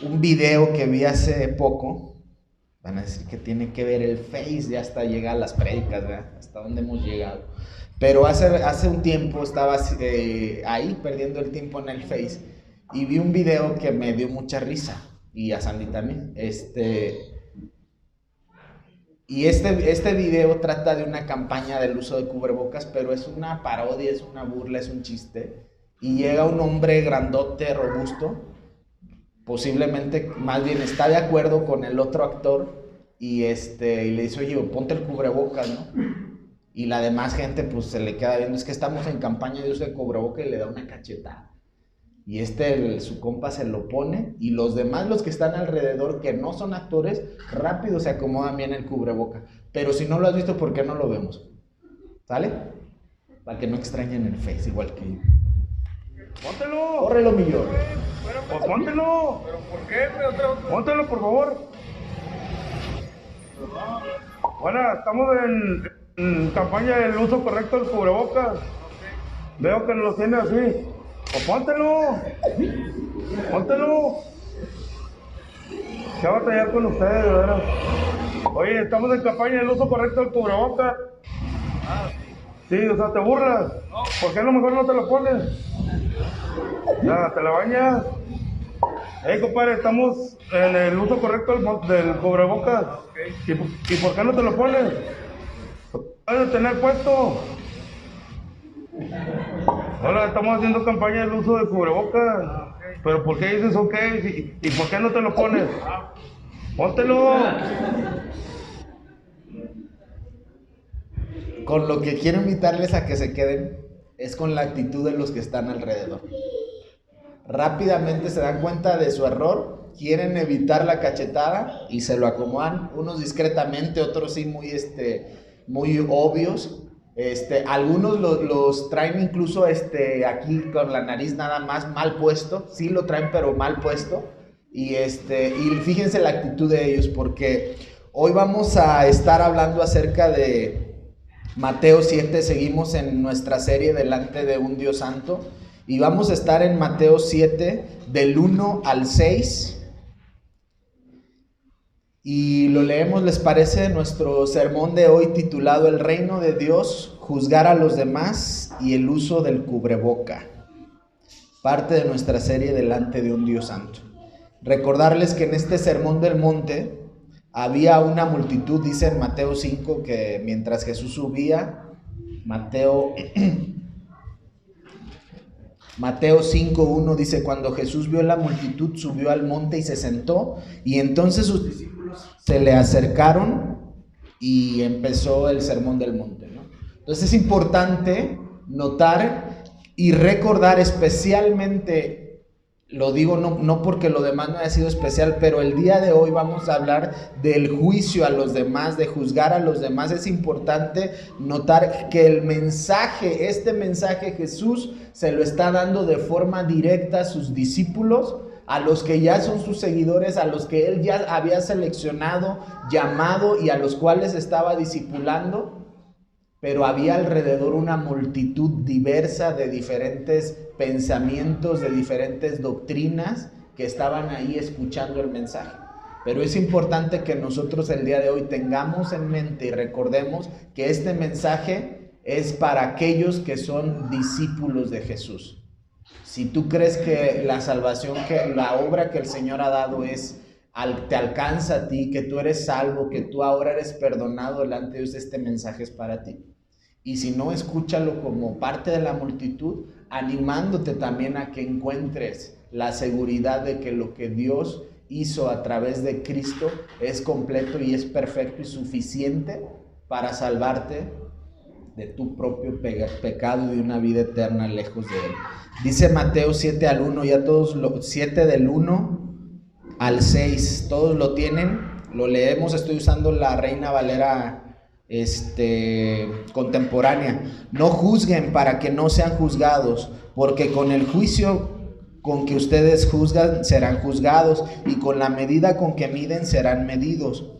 un video que vi hace poco. Van a decir que tiene que ver el Face, ya hasta llega a las prédicas, ¿verdad? Hasta dónde hemos llegado. Pero hace un tiempo estaba ahí perdiendo el tiempo en el Face y vi un video que me dio mucha risa, y a Sandy también. Este video trata de una campaña del uso de cubrebocas, pero es una parodia, es una burla, es un chiste. Y llega un hombre grandote, robusto, posiblemente más bien está de acuerdo con el otro actor, y le dice, oye, ponte el cubrebocas, ¿no? Y la demás gente pues se le queda viendo, es que estamos en campaña de uso de cubrebocas, y le da una cachetada. Y su compa se lo pone, y los demás, los que están alrededor, que no son actores, rápido se acomodan bien el cubreboca. Pero si no lo has visto, ¿por qué no lo vemos? ¿Sale? Para que no extrañen el Face, igual que yo. ¡Póntelo! ¡Córrelo, millón! Pues póntelo. ¿Pero por qué? Póntelo, por favor. Bueno, estamos en campaña del uso correcto del cubrebocas. Veo que lo tiene así. Pues póntelo. Póntelo. ¿Qué va a batallar con ustedes, de veras? Oye, estamos en campaña del uso correcto del cubrebocas. Sí, o sea, te burlas. ¿Por qué a lo mejor no te lo pones? Ya, te la bañas. Hey, compadre, estamos en el uso correcto del cubrebocas. ¿Y por qué no te lo pones? Puedes tener puesto. Hola, estamos haciendo campaña del uso de cubrebocas. Pero ¿por qué dices ok? ¿Y por qué no te lo pones? Póntelo. Con lo que quiero invitarles a que se queden es con la actitud de los que están alrededor. Rápidamente se dan cuenta de su error, quieren evitar la cachetada y se lo acomodan, unos discretamente, otros sí muy obvios. Algunos los traen incluso aquí con la nariz nada más mal puesto, sí lo traen pero mal puesto. Y fíjense la actitud de ellos, porque hoy vamos a estar hablando acerca de Mateo 7, seguimos en nuestra serie Delante de un Dios Santo, y vamos a estar en Mateo 7 del 1 al 6. Y lo leemos, ¿les parece? Nuestro sermón de hoy titulado El reino de Dios, juzgar a los demás y el uso del cubreboca. Parte de nuestra serie Delante de un Dios Santo. Recordarles que en este sermón del monte había una multitud, dice en Mateo 5, que mientras Jesús subía, Mateo 5:1 dice, cuando Jesús vio la multitud, subió al monte y se sentó, y entonces sus discípulos se le acercaron y empezó el sermón del monte, ¿no? Entonces es importante notar y recordar especialmente, lo digo no porque lo demás no haya sido especial, pero el día de hoy vamos a hablar del juicio a los demás, de juzgar a los demás. Es importante notar que este mensaje Jesús se lo está dando de forma directa a sus discípulos, a los que ya son sus seguidores, a los que él ya había seleccionado, llamado y a los cuales estaba discipulando. Pero había alrededor una multitud diversa de diferentes pensamientos, de diferentes doctrinas que estaban ahí escuchando el mensaje. Pero es importante que nosotros el día de hoy tengamos en mente y recordemos que este mensaje es para aquellos que son discípulos de Jesús. Si tú crees que la salvación, que la obra que el Señor ha dado te alcanza a ti, que tú eres salvo, que tú ahora eres perdonado delante de Dios, este mensaje es para ti. Y si no, escúchalo como parte de la multitud, animándote también a que encuentres la seguridad de que lo que Dios hizo a través de Cristo es completo y es perfecto y suficiente para salvarte de tu propio pecado y de una vida eterna lejos de Él. Dice Mateo 7 al 1, ya todos 7 del 1 al 6, todos lo tienen, lo leemos. Estoy usando la Reina Valera contemporánea. No juzguen para que no sean juzgados, porque con el juicio con que ustedes juzgan serán juzgados, y con la medida con que miden serán medidos.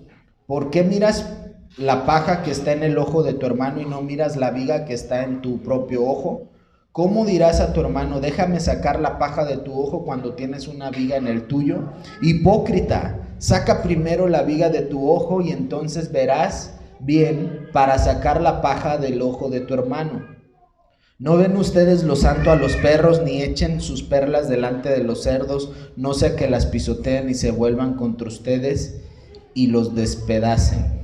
¿Por qué miras la paja que está en el ojo de tu hermano y no miras la viga que está en tu propio ojo? ¿Cómo dirás a tu hermano, déjame sacar la paja de tu ojo cuando tienes una viga en el tuyo? Hipócrita, saca primero la viga de tu ojo y entonces verás bien para sacar la paja del ojo de tu hermano. ¿No ven ustedes lo santo a los perros, ni echen sus perlas delante de los cerdos, no sea que las pisoteen y se vuelvan contra ustedes y los despedacen?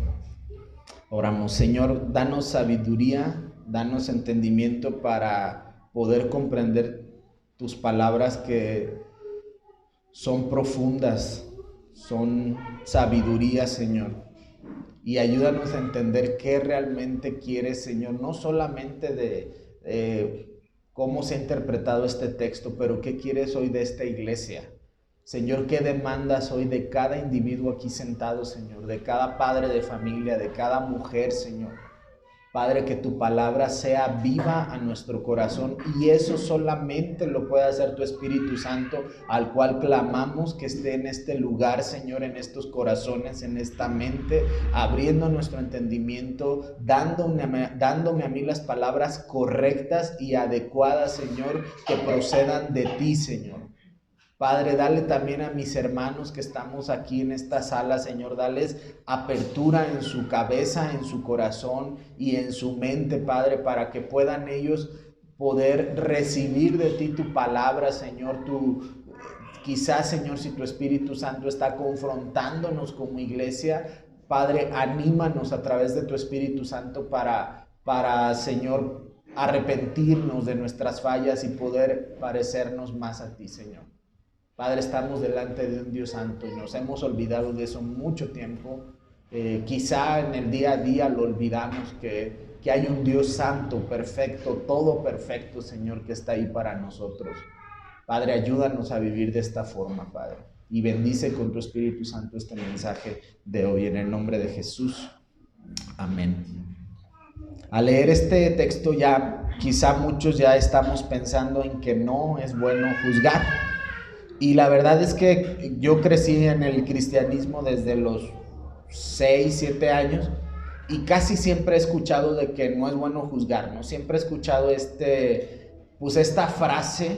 Oramos. Señor, danos sabiduría, danos entendimiento para poder comprender tus palabras que son profundas, son sabiduría, Señor. Y ayúdanos a entender qué realmente quieres, Señor, no solamente de cómo se ha interpretado este texto, pero qué quieres hoy de esta iglesia. Señor, qué demandas hoy de cada individuo aquí sentado, Señor, de cada padre de familia, de cada mujer, Señor. Padre, que tu palabra sea viva a nuestro corazón, y eso solamente lo puede hacer tu Espíritu Santo, al cual clamamos que esté en este lugar, Señor, en estos corazones, en esta mente, abriendo nuestro entendimiento, dándome a mí las palabras correctas y adecuadas, Señor, que procedan de ti, Señor. Padre, dale también a mis hermanos que estamos aquí en esta sala, Señor, dales apertura en su cabeza, en su corazón y en su mente, Padre, para que puedan ellos poder recibir de ti tu palabra, Señor. Quizás, Señor, si tu Espíritu Santo está confrontándonos como iglesia, Padre, anímanos a través de tu Espíritu Santo para Señor, arrepentirnos de nuestras fallas y poder parecernos más a ti, Señor. Padre, estamos delante de un Dios santo y nos hemos olvidado de eso mucho tiempo. Quizá en el día a día lo olvidamos, que hay un Dios santo, perfecto, todo perfecto, Señor, que está ahí para nosotros. Padre, ayúdanos a vivir de esta forma, Padre. Y bendice con tu Espíritu Santo este mensaje de hoy, en el nombre de Jesús. Amén. Al leer este texto quizá muchos ya estamos pensando en que no es bueno juzgar. Y la verdad es que yo crecí en el cristianismo desde los 6, 7 años y casi siempre he escuchado de que no es bueno juzgar, ¿no? Siempre he escuchado esta frase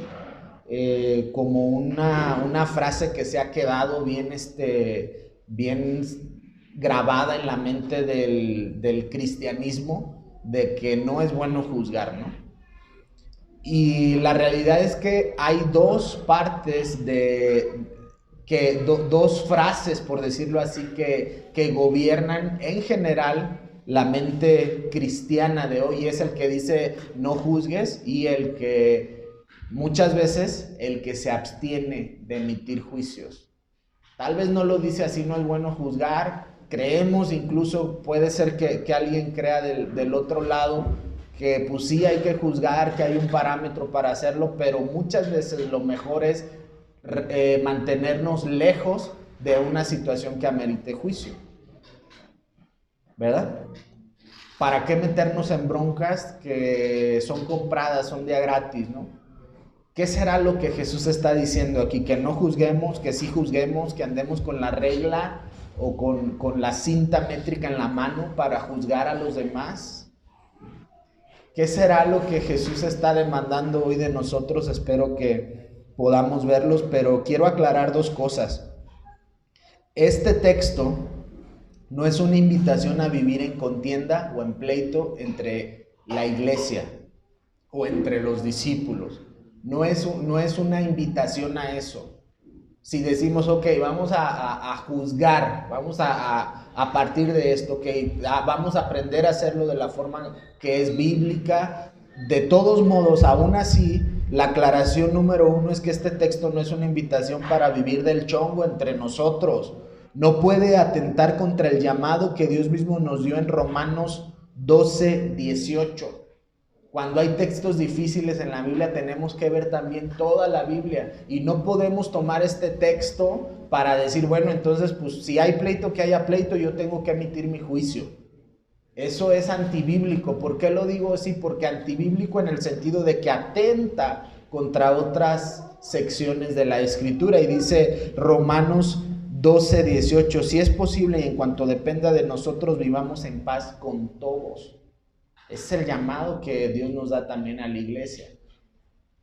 como una frase que se ha quedado bien grabada en la mente del cristianismo, de que no es bueno juzgar, ¿no? Y la realidad es que hay dos partes dos frases, por decirlo así, que gobiernan en general la mente cristiana de hoy. Es el que dice no juzgues y el que muchas veces el que se abstiene de emitir juicios. Tal vez no lo dice así, no es bueno juzgar. Creemos, incluso puede ser que alguien crea del otro lado, que pues sí hay que juzgar, que hay un parámetro para hacerlo, pero muchas veces lo mejor es mantenernos lejos de una situación que amerite juicio, ¿verdad? ¿Para qué meternos en broncas que son compradas, son día gratis, ¿no? ¿Qué será lo que Jesús está diciendo aquí? Que no juzguemos, que sí juzguemos, que andemos con la regla o con la cinta métrica en la mano para juzgar a los demás. ¿Qué será lo que Jesús está demandando hoy de nosotros? Espero que podamos verlos, pero quiero aclarar dos cosas. Este texto no es una invitación a vivir en contienda o en pleito entre la iglesia o entre los discípulos. No es una invitación a eso. Si decimos, ok, vamos a juzgar, vamos a partir de esto, okay, vamos a aprender a hacerlo de la forma que es bíblica. De todos modos, aún así, la aclaración número 1 es que este texto no es una invitación para vivir del chongo entre nosotros. No puede atentar contra el llamado que Dios mismo nos dio en Romanos 12, 18. Cuando hay textos difíciles en la Biblia, tenemos que ver también toda la Biblia. Y no podemos tomar este texto para decir, bueno, entonces, pues si hay pleito, que haya pleito, yo tengo que emitir mi juicio. Eso es antibíblico. ¿Por qué lo digo así? Porque antibíblico en el sentido de que atenta contra otras secciones de la Escritura. Y dice Romanos 12, 18, si es posible y en cuanto dependa de nosotros, vivamos en paz con todos. Es el llamado que Dios nos da también a la iglesia.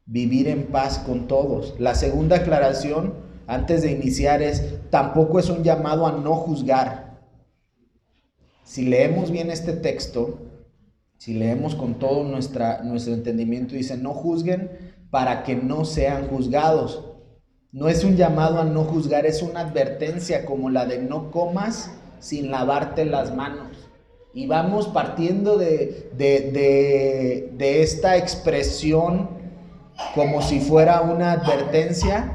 vivir en paz con todos. La segunda aclaración, antes de iniciar, tampoco es un llamado a no juzgar. Si leemos bien este texto, si leemos con todo nuestro entendimiento, dice, no juzguen para que no sean juzgados. No es un llamado a no juzgar, es una advertencia como la de no comas sin lavarte las manos. Y vamos partiendo de esta expresión como si fuera una advertencia.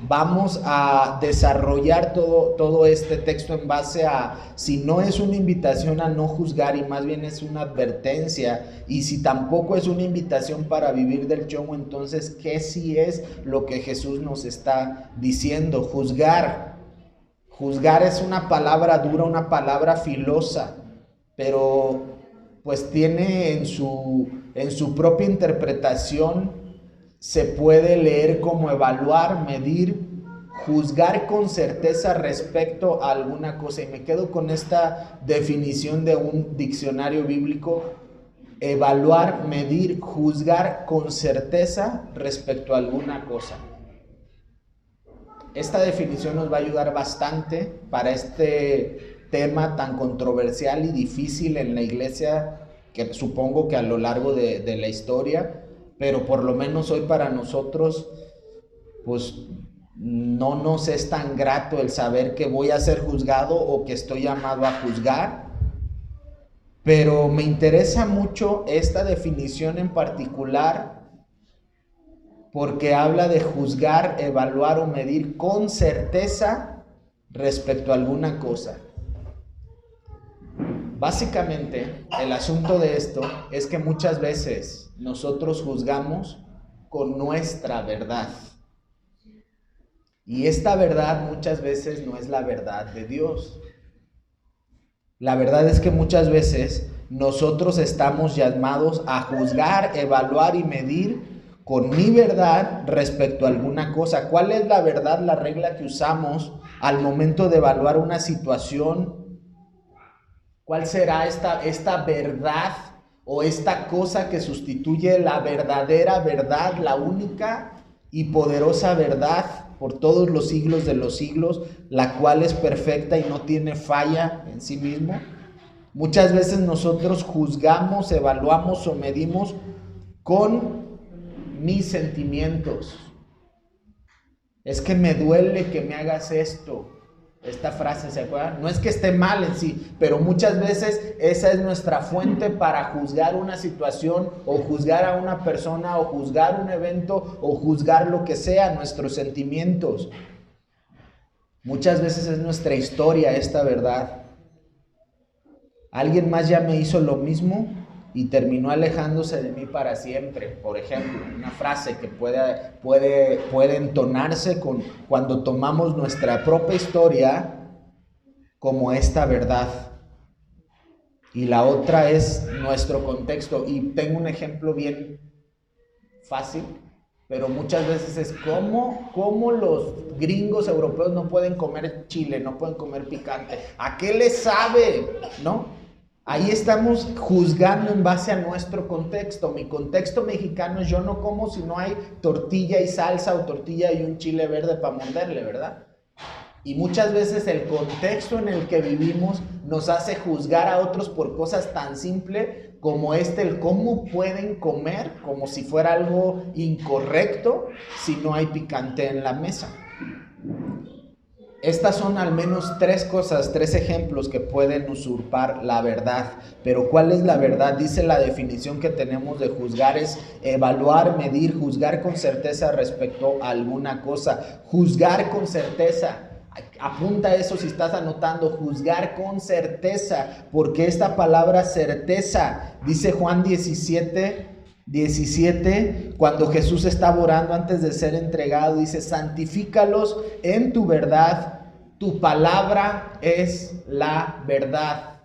Vamos a desarrollar todo este texto en base a si no es una invitación a no juzgar y más bien es una advertencia, y si tampoco es una invitación para vivir del chongo, entonces ¿qué sí es lo que Jesús nos está diciendo? Juzgar es una palabra dura, una palabra filosa, pero pues tiene en su propia interpretación. Se puede leer como evaluar, medir, juzgar con certeza respecto a alguna cosa. Y me quedo con esta definición de un diccionario bíblico: evaluar, medir, juzgar con certeza respecto a alguna cosa. Esta definición nos va a ayudar bastante para este tema tan controversial y difícil en la iglesia, que supongo que a lo largo de la historia. Pero por lo menos hoy para nosotros, pues no nos es tan grato el saber que voy a ser juzgado o que estoy llamado a juzgar. Pero me interesa mucho esta definición en particular porque habla de juzgar, evaluar o medir con certeza respecto a alguna cosa. Básicamente, el asunto de esto es que muchas veces nosotros juzgamos con nuestra verdad. Y esta verdad muchas veces no es la verdad de Dios. La verdad es que muchas veces nosotros estamos llamados a juzgar, evaluar y medir con mi verdad respecto a alguna cosa. ¿Cuál es la verdad, la regla que usamos al momento de evaluar una situación? ¿Cuál será esta verdad o esta cosa que sustituye la verdadera verdad, la única y poderosa verdad por todos los siglos de los siglos, la cual es perfecta y no tiene falla en sí mismo? Muchas veces nosotros juzgamos, evaluamos o medimos con mis sentimientos. Es que me duele que me hagas esto. Esta frase, ¿se acuerdan? No es que esté mal en sí, pero muchas veces esa es nuestra fuente para juzgar una situación o juzgar a una persona o juzgar un evento o juzgar lo que sea, nuestros sentimientos. Muchas veces es nuestra historia esta verdad. Alguien más ya me hizo lo mismo y terminó alejándose de mí para siempre. Por ejemplo, una frase que puede entonarse cuando tomamos nuestra propia historia como esta verdad. Y la otra es nuestro contexto. Y tengo un ejemplo bien fácil, pero muchas veces es cómo los gringos europeos no pueden comer chile, no pueden comer picante. ¿A qué les sabe? ¿No? Ahí estamos juzgando en base a nuestro contexto. Mi contexto mexicano es: yo no como si no hay tortilla y salsa o tortilla y un chile verde para morderle, ¿verdad? Y muchas veces el contexto en el que vivimos nos hace juzgar a otros por cosas tan simples como el cómo pueden comer, como si fuera algo incorrecto si no hay picante en la mesa. Estas son al menos tres ejemplos que pueden usurpar la verdad. Pero ¿cuál es la verdad? Dice la definición que tenemos de juzgar es evaluar, medir, juzgar con certeza respecto a alguna cosa. Juzgar con certeza. Apunta eso si estás anotando, juzgar con certeza, porque esta palabra certeza, dice Juan 17, cuando Jesús estaba orando antes de ser entregado, dice: santifícalos en tu verdad, tu palabra es la verdad.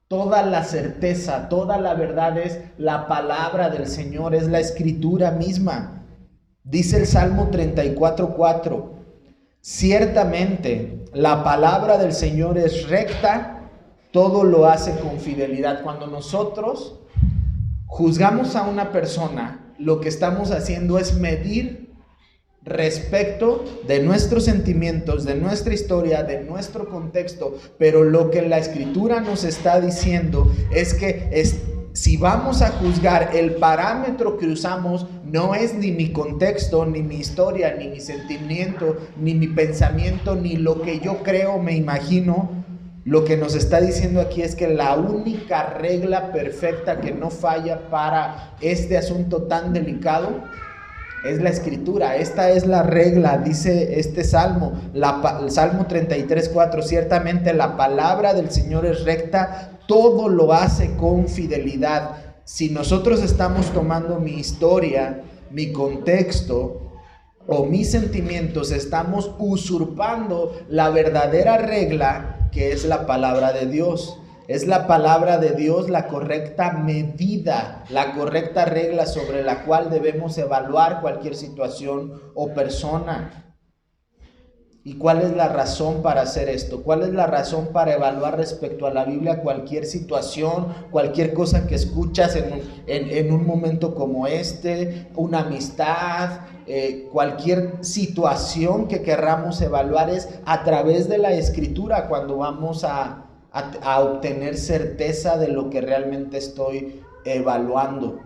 Toda la certeza, toda la verdad es la palabra del Señor, es la escritura misma. Dice el Salmo 34:4: ciertamente la palabra del Señor es recta, todo lo hace con fidelidad. Cuando nosotros juzgamos a una persona, lo que estamos haciendo es medir respecto de nuestros sentimientos, de nuestra historia, de nuestro contexto, pero lo que la Escritura nos está diciendo es que si vamos a juzgar, el parámetro que usamos no es ni mi contexto, ni mi historia, ni mi sentimiento, ni mi pensamiento, ni lo que yo creo, me imagino. Lo que nos está diciendo aquí es que la única regla perfecta que no falla para este asunto tan delicado es la Escritura. Esta es la regla, dice este Salmo, el Salmo 33:4. Ciertamente la palabra del Señor es recta, todo lo hace con fidelidad. Si nosotros estamos tomando mi historia, mi contexto o mis sentimientos, estamos usurpando la verdadera regla que es la palabra de Dios. Es la palabra de Dios la correcta medida, la correcta regla sobre la cual debemos evaluar cualquier situación o persona. ¿Y cuál es la razón para hacer esto? ¿Cuál es la razón para evaluar respecto a la Biblia cualquier situación, cualquier cosa que escuchas en un momento como este, una amistad, cualquier situación que querramos evaluar? Es a través de la Escritura cuando vamos a obtener certeza de lo que realmente estoy evaluando.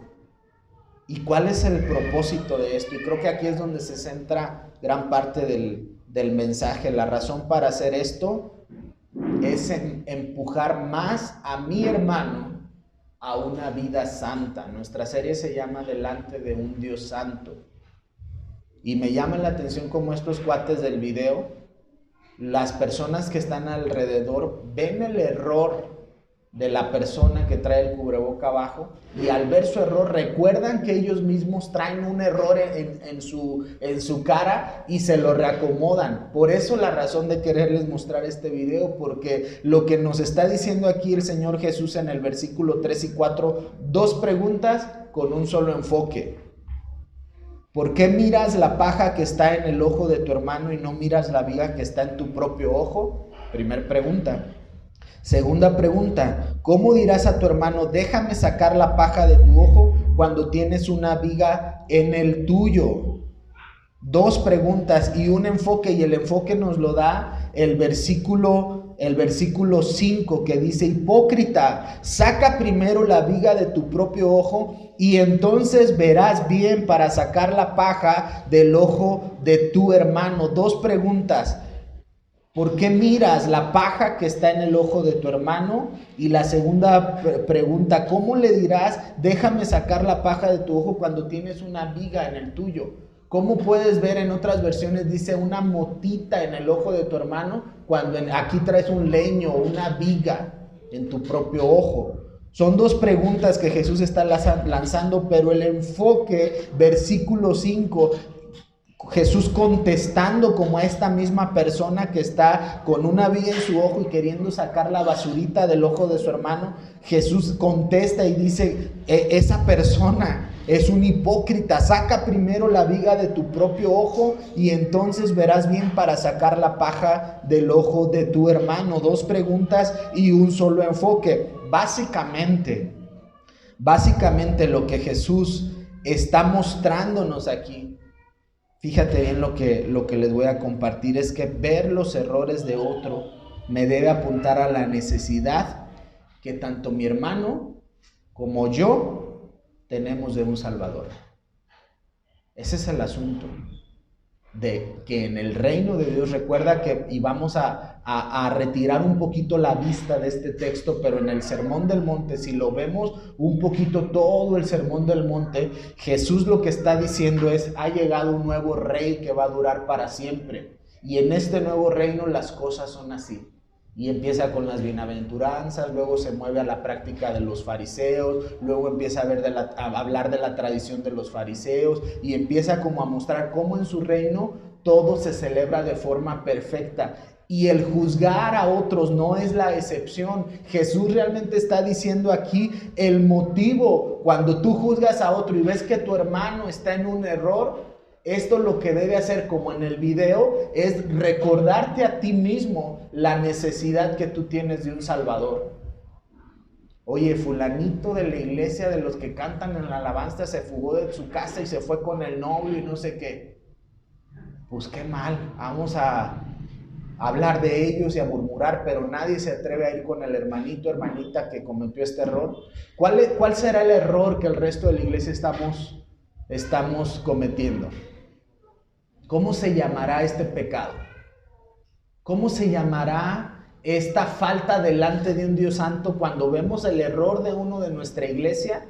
¿Y cuál es el propósito de esto? Y creo que aquí es donde se centra gran parte del mensaje. La razón para hacer esto es empujar más a mi hermano a una vida santa. Nuestra serie se llama Delante de un Dios Santo. Y me llama la atención cómo estos cuates del video, las personas que están alrededor ven el error de la persona que trae el cubreboca abajo, y al ver su error recuerdan que ellos mismos traen un error en su cara y se lo reacomodan. Por eso la razón de quererles mostrar este video, porque lo que nos está diciendo aquí el Señor Jesús en el versículo 3 y 4, dos preguntas con un solo enfoque. ¿Por qué miras la paja que está en el ojo de tu hermano y no miras la viga que está en tu propio ojo? Primer pregunta. Segunda pregunta, ¿cómo dirás a tu hermano, déjame sacar la paja de tu ojo cuando tienes una viga en el tuyo? Dos preguntas y un enfoque, y el enfoque nos lo da el versículo 5, que dice: hipócrita, saca primero la viga de tu propio ojo y entonces verás bien para sacar la paja del ojo de tu hermano. Dos preguntas. ¿Por qué miras la paja que está en el ojo de tu hermano? Y la segunda pregunta, ¿cómo le dirás, déjame sacar la paja de tu ojo cuando tienes una viga en el tuyo? ¿Cómo puedes ver? En otras versiones dice una motita en el ojo de tu hermano, cuando aquí traes un leño o una viga en tu propio ojo. Son dos preguntas que Jesús está lanzando, pero el enfoque, versículo 5, Jesús contestando como a esta misma persona que está con una viga en su ojo y queriendo sacar la basurita del ojo de su hermano. Jesús contesta y dice: esa persona es un hipócrita, saca primero la viga de tu propio ojo y entonces verás bien para sacar la paja del ojo de tu hermano. Dos preguntas y un solo enfoque. Básicamente lo que Jesús está mostrándonos aquí, fíjate bien lo que les voy a compartir, es que ver los errores de otro me debe apuntar a la necesidad que tanto mi hermano como yo tenemos de un Salvador. Ese es el asunto, de que en el reino de Dios, recuerda que, y vamos a retirar un poquito la vista de este texto, pero en el Sermón del Monte, si lo vemos un poquito todo el Sermón del Monte, Jesús lo que está diciendo es: ha llegado un nuevo rey que va a durar para siempre, y en este nuevo reino las cosas son así. Y empieza con las bienaventuranzas, luego se mueve a la práctica de los fariseos, luego empieza a hablar de la tradición de los fariseos, y empieza como a mostrar cómo en su reino todo se celebra de forma perfecta. Y el juzgar a otros no es la excepción. Jesús realmente está diciendo aquí el motivo. Cuando tú juzgas a otro y ves que tu hermano está en un error, esto lo que debe hacer, como en el video, es recordarte a ti mismo la necesidad que tú tienes de un Salvador. Oye, fulanito de la iglesia, de los que cantan en la alabanza, se fugó de su casa y se fue con el novio y no sé qué. Pues qué mal, vamos a hablar de ellos y a murmurar, pero nadie se atreve a ir con el hermanito, hermanita que cometió este error. ¿Cuál será el error que el resto de la iglesia estamos cometiendo? ¿Cómo se llamará este pecado? ¿Cómo se llamará esta falta delante de un Dios santo cuando vemos el error de uno de nuestra iglesia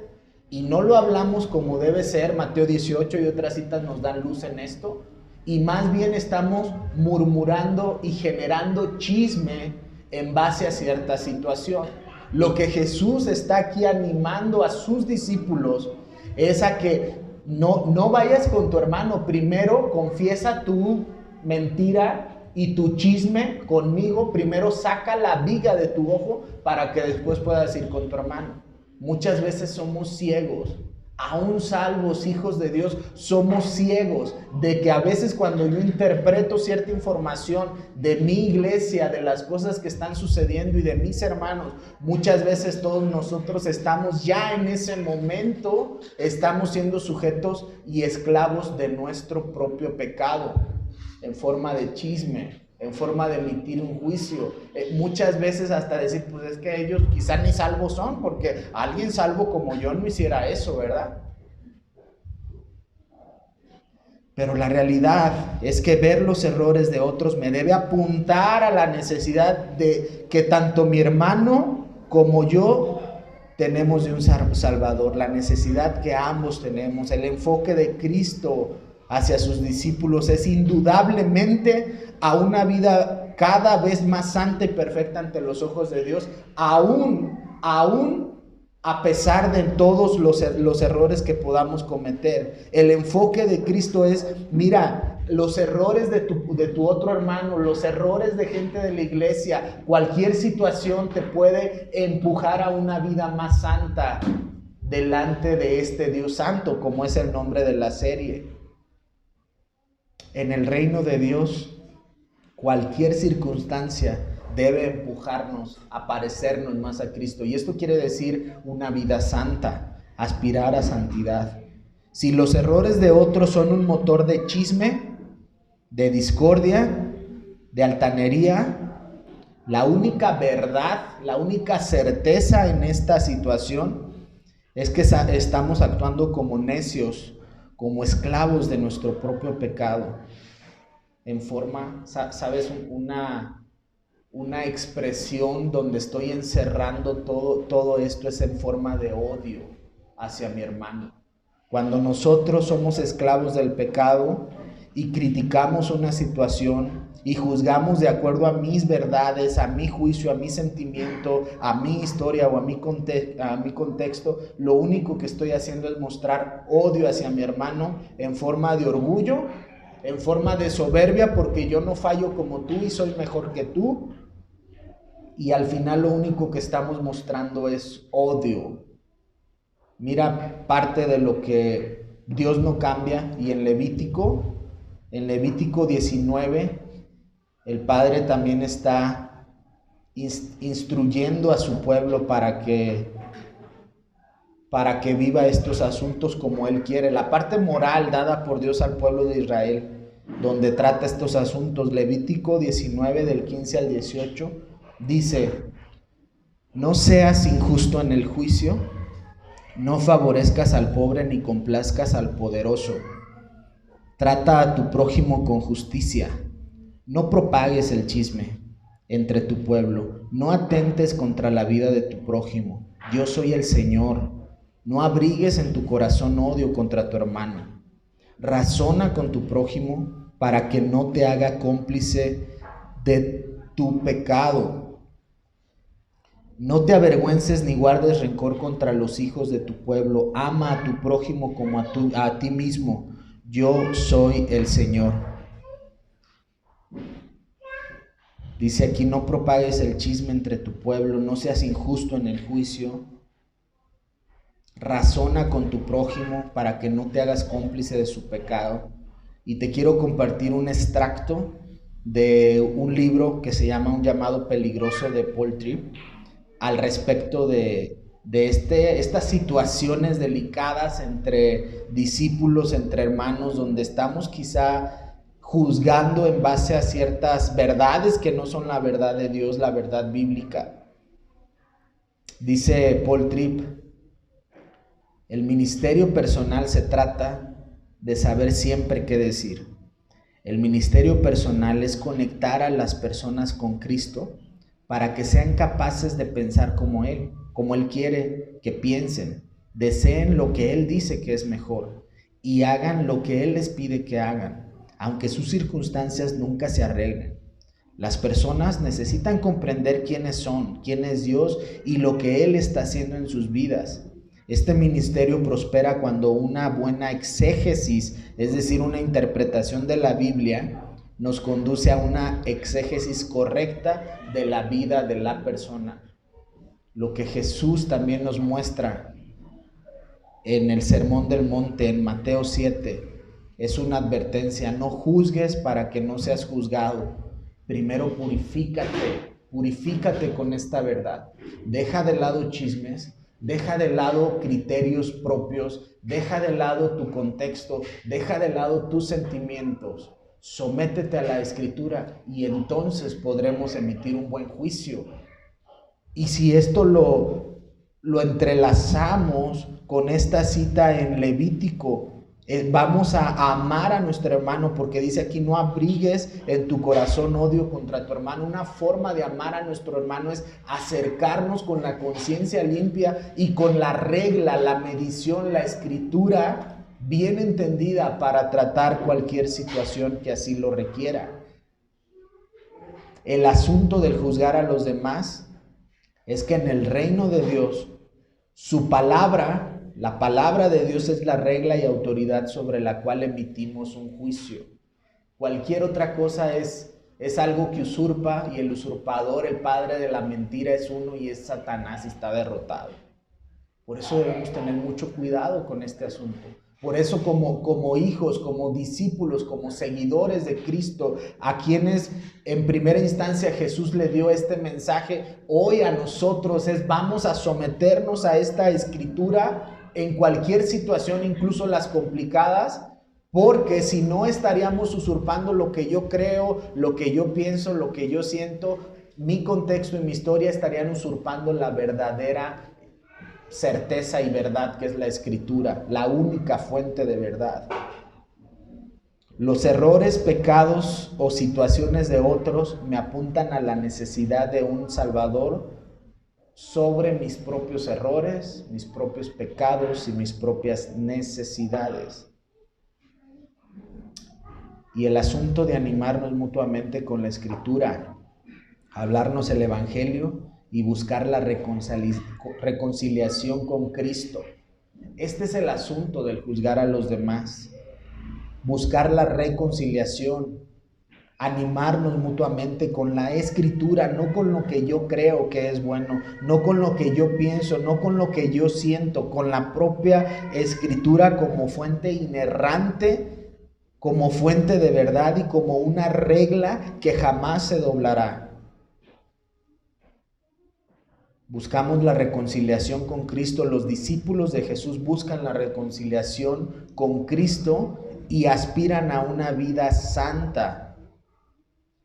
y no lo hablamos como debe ser? Mateo 18 y otras citas nos dan luz en esto, y más bien estamos murmurando y generando chisme en base a cierta situación. Lo que Jesús está aquí animando a sus discípulos es a que no vayas con tu hermano, primero confiesa tu mentira y tu chisme conmigo, primero saca la viga de tu ojo para que después puedas ir con tu hermano. Muchas veces somos ciegos, aún salvos, hijos de Dios, somos ciegos de que a veces cuando yo interpreto cierta información de mi iglesia, de las cosas que están sucediendo y de mis hermanos, muchas veces todos nosotros estamos ya en ese momento, estamos siendo sujetos y esclavos de nuestro propio pecado, en forma de chisme, en forma de emitir un juicio, muchas veces hasta decir, pues es que ellos quizás ni salvos son, porque alguien salvo como yo no hiciera eso, ¿verdad? Pero la realidad es que ver los errores de otros me debe apuntar a la necesidad de que tanto mi hermano como yo tenemos de un Salvador, la necesidad que ambos tenemos. El enfoque de Cristo hacia sus discípulos es indudablemente a una vida cada vez más santa y perfecta ante los ojos de Dios, aún a pesar de todos los errores que podamos cometer. El enfoque de Cristo es, mira, los errores de tu otro hermano, los errores de gente de la iglesia, cualquier situación te puede empujar a una vida más santa delante de este Dios santo, como es el nombre de la serie. En el reino de Dios, cualquier circunstancia debe empujarnos a parecernos más a Cristo. Y esto quiere decir una vida santa, aspirar a santidad. Si los errores de otros son un motor de chisme, de discordia, de altanería, la única verdad, la única certeza en esta situación es que estamos actuando como necios, como esclavos de nuestro propio pecado, en forma, ¿sabes? Una expresión donde estoy encerrando todo esto es en forma de odio hacia mi hermano. Cuando nosotros somos esclavos del pecado y criticamos una situación y juzgamos de acuerdo a mis verdades, a mi juicio, a mi sentimiento, a mi historia o a mi contexto, lo único que estoy haciendo es mostrar odio hacia mi hermano en forma de orgullo, en forma de soberbia, porque yo no fallo como tú y soy mejor que tú. Y al final lo único que estamos mostrando es odio. Mira parte de lo que Dios no cambia. Y en Levítico 19, el Padre también está instruyendo a su pueblo para que viva estos asuntos como Él quiere. La parte moral dada por Dios al pueblo de Israel, donde trata estos asuntos, Levítico 19 del 15 al 18, dice: no seas injusto en el juicio, no favorezcas al pobre ni complazcas al poderoso. Trata a tu prójimo con justicia. No propagues el chisme entre tu pueblo. No atentes contra la vida de tu prójimo. Yo soy el Señor. No abrigues en tu corazón odio contra tu hermano. Razona con tu prójimo para que no te haga cómplice de tu pecado. No te avergüences ni guardes rencor contra los hijos de tu pueblo. Ama a tu prójimo como a ti mismo. Yo soy el Señor. Dice aquí: no propagues el chisme entre tu pueblo, no seas injusto en el juicio. Razona con tu prójimo para que no te hagas cómplice de su pecado. Y te quiero compartir un extracto de un libro que se llama Un llamado peligroso, de Paul Tripp, al respecto de estas situaciones delicadas entre discípulos, entre hermanos, donde estamos quizá juzgando en base a ciertas verdades que no son la verdad de Dios, la verdad bíblica. Dice Paul Tripp, el ministerio personal se trata de saber siempre qué decir. El ministerio personal es conectar a las personas con Cristo para que sean capaces de pensar como Él quiere que piensen, deseen lo que Él dice que es mejor y hagan lo que Él les pide que hagan, aunque sus circunstancias nunca se arreglen. Las personas necesitan comprender quiénes son, quién es Dios y lo que Él está haciendo en sus vidas. Este ministerio prospera cuando una buena exégesis, es decir, una interpretación de la Biblia, nos conduce a una exégesis correcta de la vida de la persona. Lo que Jesús también nos muestra en el Sermón del Monte, en Mateo 7, es una advertencia: no juzgues para que no seas juzgado. Primero purifícate con esta verdad. Deja de lado chismes, deja de lado criterios propios, deja de lado tu contexto, deja de lado tus sentimientos. Sométete a la Escritura y entonces podremos emitir un buen juicio. Y si esto lo entrelazamos con esta cita en Levítico, vamos a amar a nuestro hermano, porque dice aquí: no abrigues en tu corazón odio contra tu hermano. Una forma de amar a nuestro hermano es acercarnos con la conciencia limpia y con la regla, la medición, la escritura bien entendida para tratar cualquier situación que así lo requiera. El asunto del juzgar a los demás es que en el reino de Dios, su palabra, la palabra de Dios, es la regla y autoridad sobre la cual emitimos un juicio. Cualquier otra cosa es algo que usurpa, y el usurpador, el padre de la mentira, es uno, y es Satanás, y está derrotado. Por eso debemos tener mucho cuidado con este asunto. Por eso como hijos, como discípulos, como seguidores de Cristo, a quienes en primera instancia Jesús le dio este mensaje, hoy a nosotros vamos a someternos a esta escritura en cualquier situación, incluso las complicadas, porque si no estaríamos usurpando lo que yo creo, lo que yo pienso, lo que yo siento, mi contexto y mi historia estarían usurpando la verdadera certeza y verdad, que es la Escritura, la única fuente de verdad. Los errores, pecados o situaciones de otros me apuntan a la necesidad de un Salvador sobre mis propios errores, mis propios pecados y mis propias necesidades. Y el asunto de animarnos mutuamente con la Escritura, hablarnos el Evangelio y buscar la reconciliación con Cristo. Este es el asunto del juzgar a los demás. Buscar la reconciliación, animarnos mutuamente con la Escritura, no con lo que yo creo que es bueno, no con lo que yo pienso, no con lo que yo siento, con la propia Escritura como fuente inerrante, como fuente de verdad y como una regla que jamás se doblará. Buscamos la reconciliación con Cristo. Los discípulos de Jesús buscan la reconciliación con Cristo y aspiran a una vida santa.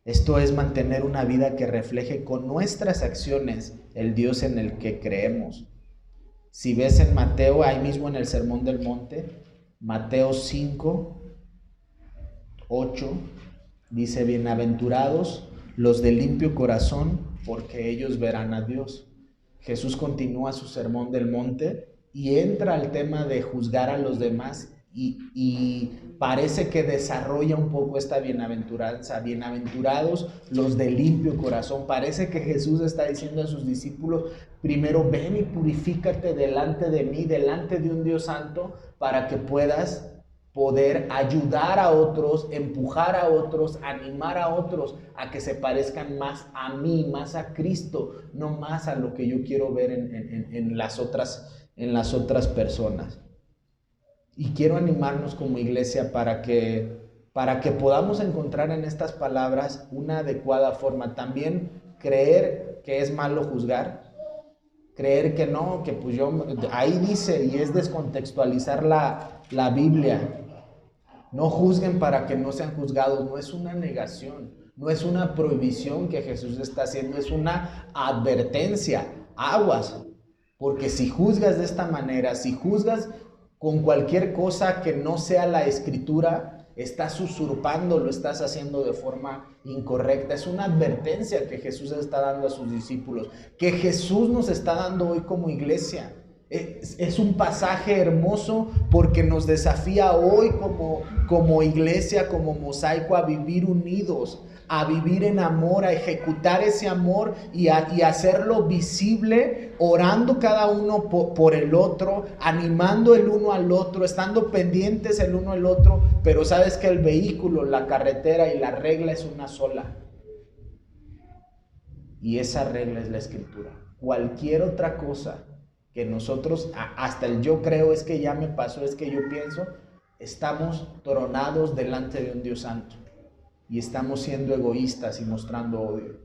Esto es mantener una vida que refleje con nuestras acciones el Dios en el que creemos. Si ves en Mateo, ahí mismo en el Sermón del Monte, Mateo 5, 8, dice: bienaventurados los de limpio corazón, porque ellos verán a Dios. Jesús continúa su Sermón del Monte y entra al tema de juzgar a los demás y parece que desarrolla un poco esta bienaventuranza. Bienaventurados los de limpio corazón. Parece que Jesús está diciendo a sus discípulos: primero ven y purifícate delante de mí, delante de un Dios santo, para que puedas poder ayudar a otros, empujar a otros, animar a otros a que se parezcan más a mí, más a Cristo, no más a lo que yo quiero ver en las otras personas. Y quiero animarnos como iglesia para que podamos encontrar en estas palabras una adecuada forma. También creer que es malo juzgar, Creer que no, que pues ahí dice, y es descontextualizar la Biblia. No juzguen para que no sean juzgados. No es una negación, no es una prohibición que Jesús está haciendo, es una advertencia. Aguas, porque si juzgas de esta manera, si juzgas con cualquier cosa que no sea la Escritura, estás usurpando, lo estás haciendo de forma incorrecta. Es una advertencia que Jesús está dando a sus discípulos, que Jesús nos está dando hoy como iglesia. Es un pasaje hermoso porque nos desafía hoy como iglesia, como mosaico, a vivir unidos, a vivir en amor, a ejecutar ese amor y hacerlo visible, orando cada uno por el otro, animando el uno al otro, estando pendientes el uno al otro. Pero sabes que el vehículo, la carretera y la regla es una sola. Y esa regla es la Escritura. Cualquier otra cosa que nosotros, hasta el yo creo, es que ya me pasó, es que yo pienso, estamos tronados delante de un Dios santo y estamos siendo egoístas y mostrando odio.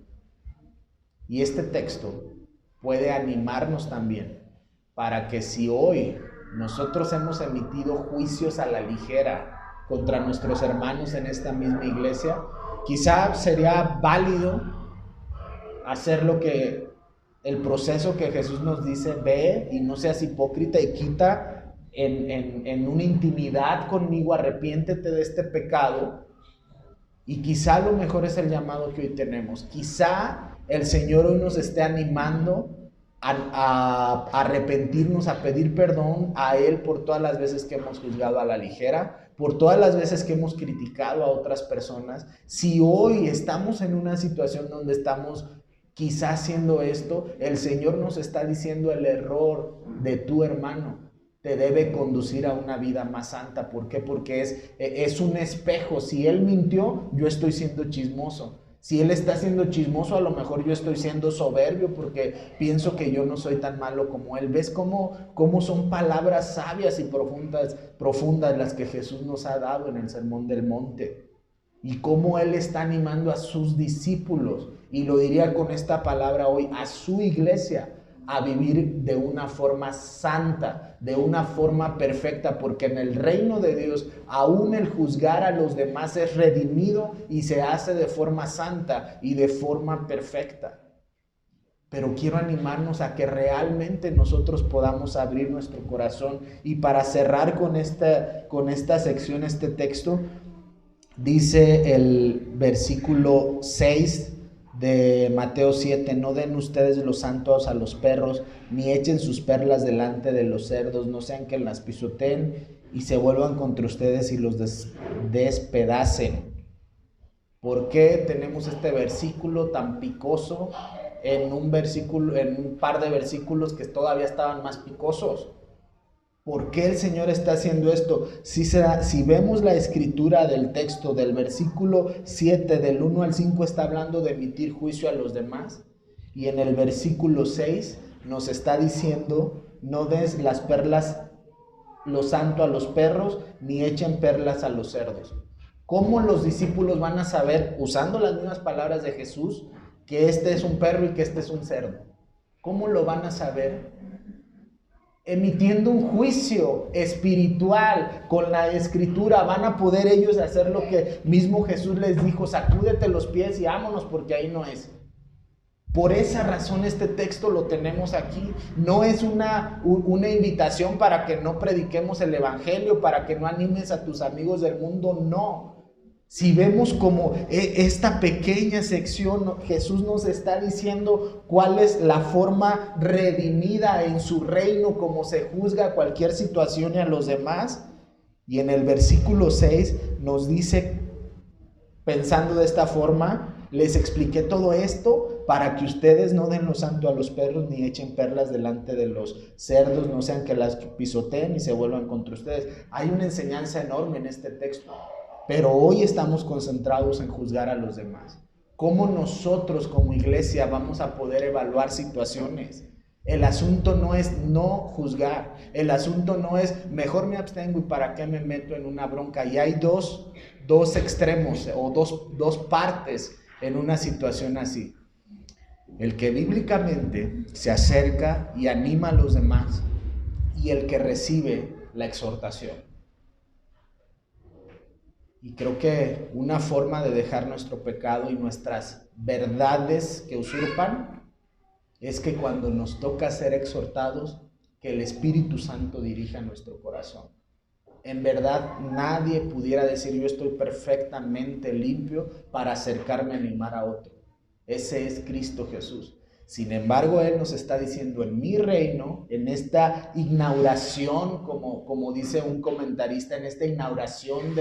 Y este texto puede animarnos también para que si hoy nosotros hemos emitido juicios a la ligera contra nuestros hermanos en esta misma iglesia, quizá sería válido hacer lo que el proceso que Jesús nos dice: ve y no seas hipócrita y quita en una intimidad conmigo, arrepiéntete de este pecado. Y quizá lo mejor es el llamado que hoy tenemos. Quizá el Señor hoy nos esté animando a arrepentirnos, a pedir perdón a Él por todas las veces que hemos juzgado a la ligera, por todas las veces que hemos criticado a otras personas. Si hoy estamos en una situación donde estamos quizás haciendo esto, el Señor nos está diciendo: el error de tu hermano te debe conducir a una vida más santa. ¿Por qué? Porque es un espejo. Si él mintió, yo estoy siendo chismoso. Si él está siendo chismoso, a lo mejor yo estoy siendo soberbio porque pienso que yo no soy tan malo como él. ¿Ves cómo son palabras sabias y profundas las que Jesús nos ha dado en el Sermón del Monte? Y cómo él está animando a sus discípulos, y lo diría con esta palabra hoy, a su iglesia, a vivir de una forma santa, de una forma perfecta, porque en el reino de Dios aún el juzgar a los demás es redimido y se hace de forma santa y de forma perfecta. Pero quiero animarnos a que realmente nosotros podamos abrir nuestro corazón. Y para cerrar con esta sección, este texto, dice el versículo 6 de Mateo 7: no den ustedes los santos a los perros, ni echen sus perlas delante de los cerdos, no sean que las pisoteen y se vuelvan contra ustedes y los despedacen. ¿Por qué tenemos este versículo tan picoso en un par de versículos que todavía estaban más picosos? ¿Por qué el Señor está haciendo esto? Si vemos la escritura del texto, del versículo 7, del 1 al 5, está hablando de emitir juicio a los demás. Y en el versículo 6 nos está diciendo: no des las perlas, lo santo a los perros, ni echen perlas a los cerdos. ¿Cómo los discípulos van a saber, usando las mismas palabras de Jesús, que este es un perro y que este es un cerdo? ¿Cómo lo van a saber? Emitiendo un juicio espiritual con la escritura. Van a poder ellos hacer lo que mismo Jesús les dijo: sacúdete los pies y vámonos, porque ahí no es. Por esa razón este texto lo tenemos aquí. No es una invitación para que no prediquemos el evangelio, para que no animes a tus amigos del mundo, no. Si vemos como esta pequeña sección, Jesús nos está diciendo cuál es la forma redimida en su reino, cómo se juzga cualquier situación y a los demás. Y en el versículo 6 nos dice, pensando de esta forma: les expliqué todo esto para que ustedes no den lo santo a los perros, ni echen perlas delante de los cerdos, no sean que las pisoteen y se vuelvan contra ustedes. Hay una enseñanza enorme en este texto. Pero hoy estamos concentrados en juzgar a los demás. ¿Cómo nosotros como iglesia vamos a poder evaluar situaciones? El asunto no es no juzgar. El asunto no es mejor me abstengo y para qué me meto en una bronca. Y hay dos extremos o dos partes en una situación así. el que bíblicamente se acerca y anima a los demás, y el que recibe la exhortación. Y creo que una forma de dejar nuestro pecado y nuestras verdades que usurpan es que cuando nos toca ser exhortados, que el Espíritu Santo dirija nuestro corazón. En verdad, nadie pudiera decir yo estoy perfectamente limpio para acercarme a animar a otro. Ese es Cristo Jesús. Sin embargo, Él nos está diciendo en mi reino, en esta inauguración, como dice un comentarista, en esta inauguración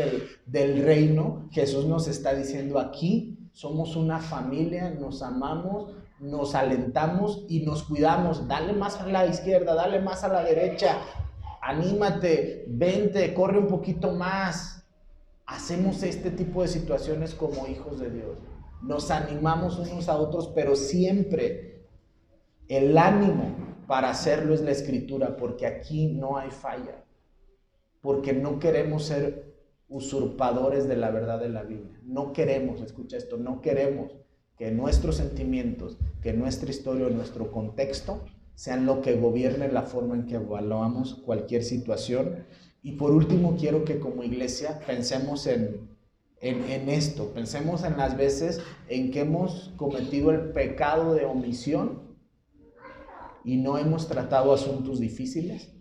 del reino, Jesús nos está diciendo aquí somos una familia, nos amamos, nos alentamos y nos cuidamos. Dale más a la izquierda, dale más a la derecha, anímate, vente, corre un poquito más. Hacemos este tipo de situaciones como hijos de Dios. Nos animamos unos a otros, pero siempre el ánimo para hacerlo es la Escritura, porque aquí no hay falla, porque no queremos ser usurpadores de la verdad de la Biblia. No queremos, escucha esto, no queremos que nuestros sentimientos, que nuestra historia, nuestro contexto sean lo que gobierne la forma en que evaluamos cualquier situación. Y por último, quiero que como iglesia pensemos en esto, pensemos en las veces en que hemos cometido el pecado de omisión y no hemos tratado asuntos difíciles.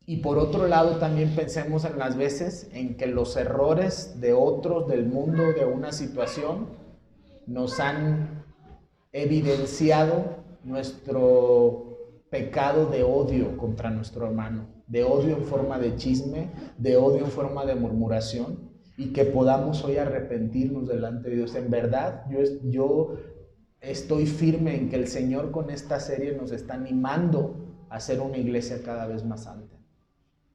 Y por otro lado, también pensemos en las veces en que los errores de otros, del mundo, de una situación, nos han evidenciado nuestro pecado de odio contra nuestro hermano, de odio en forma de chisme, de odio en forma de murmuración, y que podamos hoy arrepentirnos delante de Dios. En verdad, yo estoy firme en que el Señor con esta serie nos está animando a ser una iglesia cada vez más santa.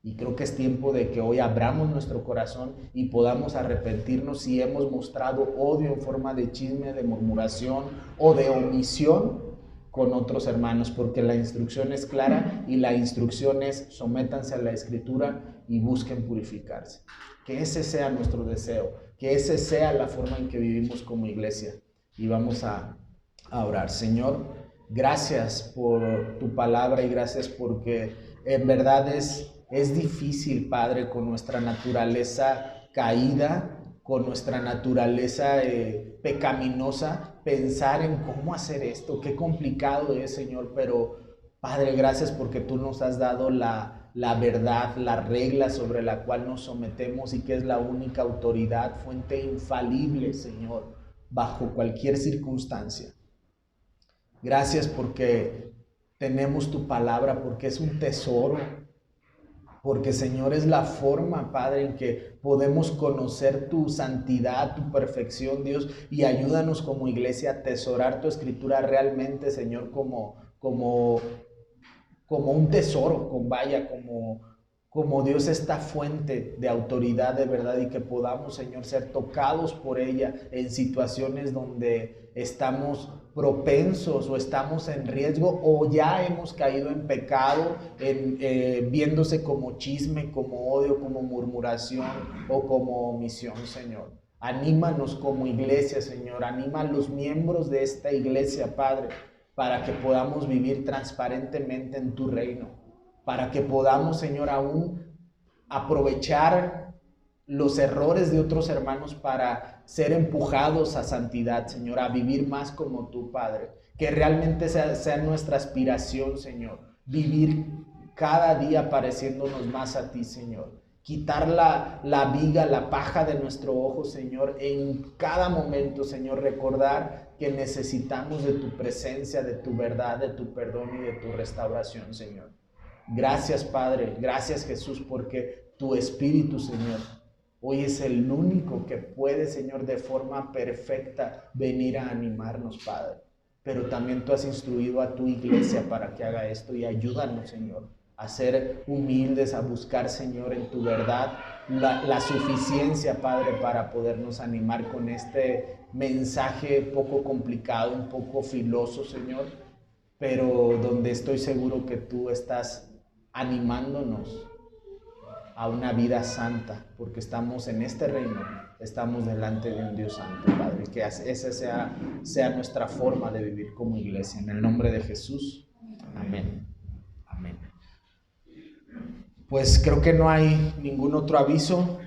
Y creo que es tiempo de que hoy abramos nuestro corazón y podamos arrepentirnos si hemos mostrado odio en forma de chisme, de murmuración o de omisión con otros hermanos, porque la instrucción es clara y la instrucción es sométanse a la Escritura y busquen purificarse. Que ese sea nuestro deseo, que ese sea la forma en que vivimos como iglesia. Y vamos a orar. Señor, gracias por tu palabra y gracias porque en verdad es difícil, Padre, con nuestra naturaleza caída, con nuestra naturaleza pecaminosa, pensar en cómo hacer esto. Qué complicado es, Señor, pero Padre, gracias porque tú nos has dado la verdad, la regla sobre la cual nos sometemos y que es la única autoridad, fuente infalible, Señor, bajo cualquier circunstancia. Gracias porque tenemos tu palabra, porque es un tesoro. Porque, Señor, es la forma, Padre, en que podemos conocer tu santidad, tu perfección, Dios, y ayúdanos como iglesia a atesorar tu Escritura realmente, Señor, como un tesoro, como Dios, esta fuente de autoridad de verdad, y que podamos, Señor, ser tocados por ella en situaciones donde estamos propensos o estamos en riesgo o ya hemos caído en pecado, viéndose como chisme, como odio, como murmuración o como omisión, Señor. Anímanos como iglesia, Señor, anima a los miembros de esta iglesia, Padre, para que podamos vivir transparentemente en tu reino, para que podamos, Señor, aún aprovechar los errores de otros hermanos para ser empujados a santidad, Señor, a vivir más como tú, Padre. Que realmente sea nuestra aspiración, Señor, vivir cada día pareciéndonos más a ti, Señor. Quitar la viga, la paja de nuestro ojo, Señor, en cada momento, Señor, recordar que necesitamos de tu presencia, de tu verdad, de tu perdón y de tu restauración, Señor. Gracias, Padre, gracias, Jesús, porque tu Espíritu, Señor, hoy es el único que puede, Señor, de forma perfecta venir a animarnos, Padre. Pero también tú has instruido a tu iglesia para que haga esto y ayúdanos, Señor, a ser humildes, a buscar, Señor, en tu verdad la suficiencia, Padre, para podernos animar con este mensaje poco complicado, un poco filoso, Señor, pero donde estoy seguro que tú estás animándonos a una vida santa, porque estamos en este reino estamos delante de un Dios santo, Padre, que esa sea nuestra forma de vivir como iglesia. En el nombre de Jesús, amén. Amén. Pues creo que no hay ningún otro aviso.